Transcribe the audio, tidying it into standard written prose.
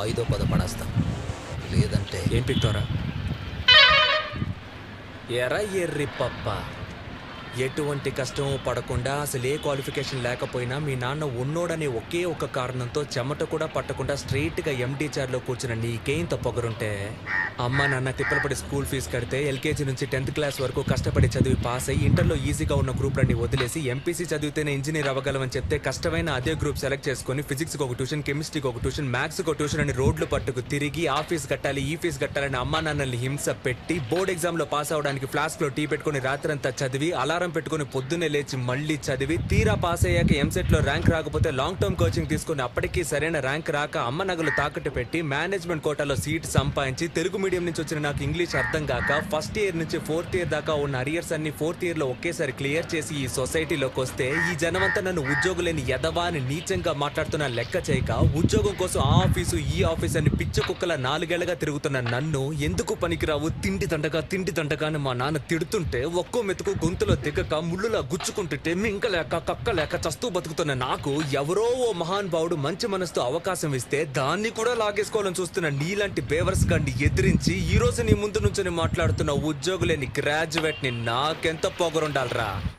ఐదో పదో పడేస్తా. లేదంటే ఏం పిక్తారా? ఎర్ర ఎర్రి పప్ప, ఎటువంటి కష్టం పడకుండా, అసలు ఏ క్వాలిఫికేషన్ లేకపోయినా మీ నాన్న ఉన్నోడనే ఒకే ఒక కారణంతో చెమట కూడా పట్టకుండా స్ట్రైట్గా ఎండి చైర్లో కూర్చున్న నీకేంత పొగరుంటే, అమ్మ నాన్న తిప్పలపడి స్కూల్ ఫీజు కడితే ఎల్కేజీ నుంచి 10th క్లాస్ వరకు కష్టపడి చదివి పాస్ అయ్యి ఇంటర్లో ఈజీగా ఉన్న గ్రూప్లన్నీ వదిలేసి ఎంపీసీ చదివితేనే ఇంజనీర్ అవ్వగలమని చెప్తే కష్టమైన అదే గ్రూప్ సెలెక్ట్ చేసుకుని ఫిజిక్స్కి ఒక ట్యూషన్, కెమిస్ట్రీకి ఒక ట్యూషన్, మ్యాథ్స్కి ఒక ట్యూషన్ అని రోడ్లు పట్టుకు తిరిగి ఆ ఫీజు కట్టాలి ఈ ఫీజు కట్టాలని అమ్మా నాన్నల్ని హింస పెట్టి బోర్డ్ ఎగ్జామ్లో పాస్ అవడానికి ఫ్లాస్క్లో టీ పెట్టుకుని రాత్రంతా చదివి అలారం పెట్టుకుని పొద్దున్నే లేచి మళ్ళీ చదివి తీరా పాస్ అయ్యాక ఎంసెట్లో ర్యాంక్ రాకపోతే లాంగ్ టర్మ్ కోచింగ్ తీసుకుని అప్పటికీ సరైన ర్యాంక్ రాక అమ్మ నగలు తాకట్టు పెట్టి మేనేజ్మెంట్ కోటాలో సీట్ సంపాదించి తెలుగు మీడియం నుంచి వచ్చిన నాకు ఇంగ్లీష్ అర్థం కాక ఫస్ట్ ఇయర్ నుంచి 4th ఇయర్ దాకా ఉన్న అరియర్స్ అన్ని 4th ఇయర్లో ఒకేసారి క్లియర్ చేసి ఈ సొసైటీలోకి వస్తే ఈ జనమంతా నన్ను ఉద్యోగులేని ఎదవా అని నీచంగా మాట్లాడుతున్న లెక్క చేయక ఉద్యోగం కోసం ఆ ఆఫీసు ఈ ఆఫీస్ అని పిచ్చ కుక్కల 4 ఏళ్లగా తిరుగుతున్న నన్ను ఎందుకు పనికిరావు తిండి దండగా అని మా నాన్న తిడుతుంటే ఒక్కో మెతుకు గొంతులో దిగక ముళ్ళులా గుచ్చుకుంటుంటే మింకలేక కక్కలేక చస్తూ బతుకుతున్న నాకు ఎవరో ఓ మహానుభావుడు మంచి మనసుతో అవకాశం ఇస్తే దాన్ని కూడా లాగేసుకోవాలని చూస్తున్న నీలాంటి బేవర్స్ గండి ఎదిరించి ఈ రోజు నీ ముందు నుంచి మాట్లాడుతున్న ఉద్యోగులేని గ్రాడ్యుయేట్ ని నాకెంత పొగరుండాలరా.